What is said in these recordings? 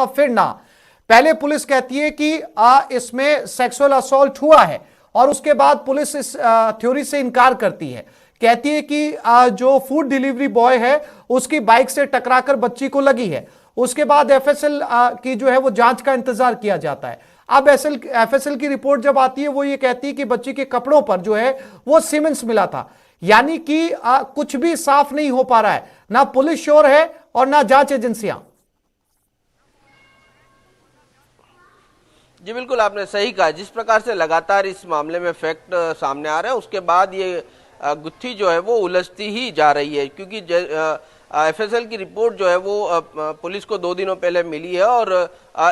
फिर ना। पहले पुलिस कहती है कि इसमें सेक्सुअल असॉल्ट हुआ है और उसके बाद पुलिस इस थ्योरी से इनकार करती है, कहती है कि जो फूड डिलीवरी बॉय है उसकी बाइक से टकराकर बच्ची को लगी है। उसके बाद एफएसएल की जो है वो जांच का इंतजार किया जाता है। अब एफएसएल की रिपोर्ट जब आती है वो ये कहती है कि बच्ची के कपड़ों पर जो है वो सीमेंस मिला था। यानी कि कुछ भी साफ नहीं हो पा रहा है, ना पुलिस श्योर है और ना जांच एजेंसियां। जी बिल्कुल, आपने सही कहा। जिस प्रकार से लगातार इस मामले में फैक्ट सामने आ रहे हैं, उसके बाद ये गुत्थी जो है वो उलझती ही जा रही है, क्योंकि एफएसएल की रिपोर्ट जो है वो पुलिस को 2 दिनों पहले मिली है और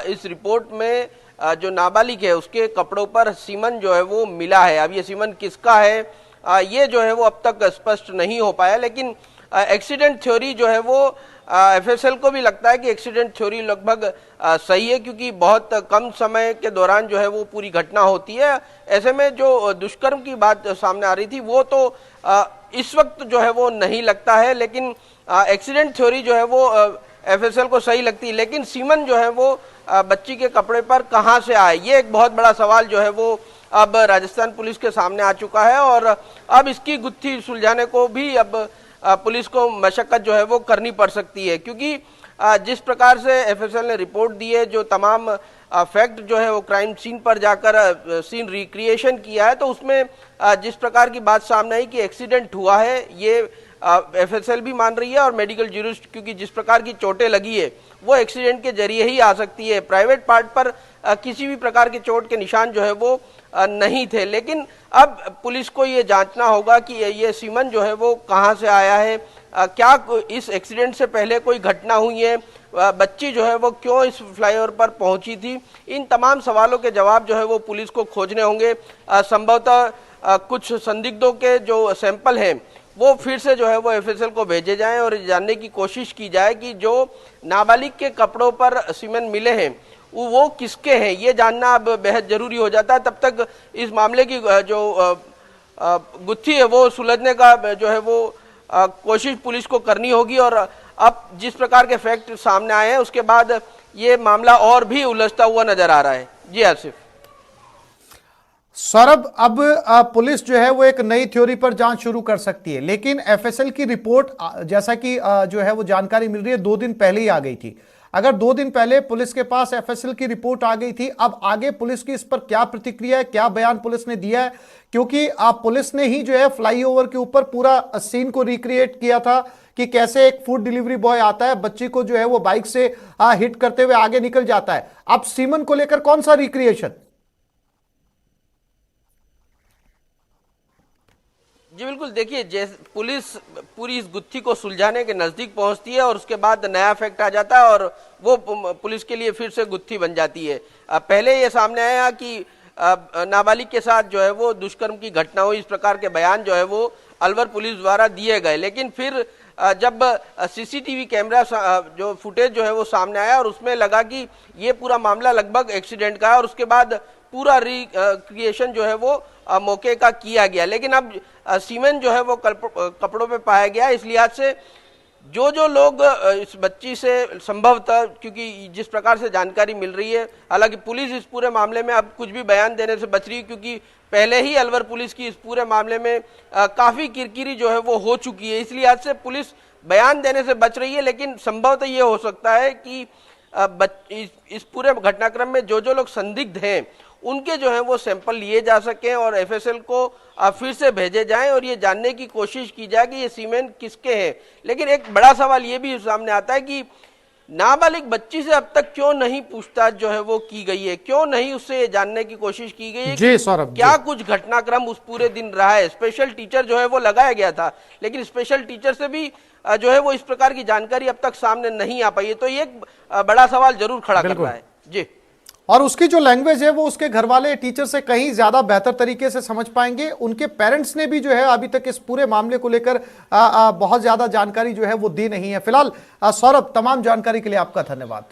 इस रिपोर्ट में जो नाबालिग है उसके कपड़ों पर सीमन जो है वो मिला है। अब ये सीमन किसका है ये जो है वो अब तक स्पष्ट नहीं हो पाया, लेकिन एक्सीडेंट थ्योरी जो है वो एफएसएल को भी लगता है कि एक्सीडेंट थ्योरी लगभग सही है, क्योंकि बहुत कम समय के दौरान जो है वो पूरी घटना होती है। ऐसे में जो दुष्कर्म की बात सामने आ रही थी वो तो इस वक्त जो है वो नहीं लगता है, लेकिन एक्सीडेंट थ्योरी जो है वो एफएसएल को सही लगती है। लेकिन सीमन जो है वो बच्ची के कपड़े पर कहां से आए, ये एक बहुत बड़ा सवाल जो है वो अब राजस्थान पुलिस के सामने आ चुका है और अब इसकी गुत्थी सुलझाने को भी अब पुलिस को मशक्कत जो है वो करनी पड़ सकती है, क्योंकि जिस प्रकार से एफएसएल ने रिपोर्ट दी है, जो तमाम फैक्ट जो है वो क्राइम सीन पर जाकर सीन रिक्रिएशन किया है, तो उसमें जिस प्रकार की बात सामने आई कि एक्सीडेंट हुआ है, ये एफएसएल भी मान रही है और मेडिकल जूरिस्ट, क्योंकि जिस प्रकार की चोटें लगी है वो एक्सीडेंट के जरिए ही आ सकती है। प्राइवेट पार्ट पर किसी भी प्रकार के चोट के निशान जो है वो नहीं थे। लेकिन अब पुलिस को ये जांचना होगा कि ये सीमन जो है वो कहां से आया है, क्या इस एक्सीडेंट से पहले कोई घटना हुई है, बच्ची जो है वो क्यों इस फ्लाईओवर पर पहुंची थी। इन तमाम सवालों के जवाब जो है वो पुलिस को खोजने होंगे। संभवतः कुछ संदिग्धों के जो सैंपल हैं वो फिर से जो है वो एफएसएल को भेजे जाएं और जानने की कोशिश की जाए कि जो नाबालिग के कपड़ों पर सीमेन मिले हैं वो किसके हैं, ये जानना अब बेहद जरूरी हो जाता है। तब तक इस मामले की जो गुत्थी है वो सुलझने का जो है वो कोशिश पुलिस को करनी होगी। और अब जिस प्रकार के फैक्ट सामने आए हैं उसके बाद ये मामला और भी उलझता हुआ नजर आ रहा है। जी आसिफ। सौरभ, अब पुलिस जो है वो एक नई थ्योरी पर जांच शुरू कर सकती है, लेकिन एफएसएल की रिपोर्ट जैसा कि जो है वो जानकारी मिल रही है 2 दिन पहले ही आ गई थी। अगर 2 दिन पहले पुलिस के पास एफएसएल की रिपोर्ट आ गई थी, अब आगे पुलिस की इस पर क्या प्रतिक्रिया है, क्या बयान पुलिस ने दिया है? क्योंकि पुलिस ने ही जो है फ्लाईओवर के ऊपर पूरा सीन को रिक्रिएट किया था कि कैसे एक फूड डिलीवरी बॉय आता है, बच्ची को जो है वो बाइक से हिट करते हुए आगे निकल जाता है। अब सीमन को लेकर कौन सा रिक्रिएशन? जी बिल्कुल, देखिए जैसे पुलिस पूरी इस गुत्थी को सुलझाने के नजदीक पहुंचती है और उसके बाद नया फैक्ट आ जाता है और वो पुलिस के लिए फिर से गुत्थी बन जाती है। पहले ये सामने आया कि नाबालिग के साथ जो है वो दुष्कर्म की घटना हुई, इस प्रकार के बयान जो है वो अलवर पुलिस द्वारा दिए गए। लेकिन फिर जब सीसीटीवी कैमरा जो फुटेज जो है वो सामने आया और उसमें लगा कि ये पूरा मामला लगभग एक्सीडेंट का है और उसके बाद पूरा रिक्रिएशन जो है वो मौके का किया गया। लेकिन अब सीमेन जो है वो कपड़ों पे पाया गया। इस लिहाज से जो लोग इस बच्ची से संभवतः, क्योंकि जिस प्रकार से जानकारी मिल रही है, हालांकि पुलिस इस पूरे मामले में अब कुछ भी बयान देने से बच रही है, क्योंकि पहले ही अलवर पुलिस की इस पूरे मामले में काफी किरकिरी जो है वो हो चुकी है। इस लिहाज से पुलिस बयान देने से बच रही है। लेकिन संभवतः ये हो सकता है कि इस पूरे घटनाक्रम में जो लोग संदिग्ध हैं उनके जो है वो सैंपल लिए जा सकें और एफएसएल को फिर से भेजे जाएं और ये जानने की कोशिश की जाए कि ये सीमेन किसके हैं। लेकिन एक बड़ा सवाल ये भी सामने आता है कि नाबालिग बच्ची से अब तक क्यों नहीं पूछताछ जो है वो की गई है, क्यों नहीं उससे ये जानने की कोशिश की गई है जी सौरभ, क्या कुछ घटनाक्रम उस पूरे दिन रहा है। स्पेशल टीचर जो है वो लगाया गया था, लेकिन स्पेशल टीचर से भी जो है वो इस प्रकार की जानकारी अब तक सामने नहीं आ पाई है। तो ये एक बड़ा सवाल जरूर खड़ा कर रहा है। जी, और उसकी जो लैंग्वेज है वो उसके घर वाले टीचर से कहीं ज्यादा बेहतर तरीके से समझ पाएंगे। उनके पेरेंट्स ने भी जो है अभी तक इस पूरे मामले को लेकर बहुत ज्यादा जानकारी जो है वो दी नहीं है। फिलहाल सौरभ, तमाम जानकारी के लिए आपका धन्यवाद।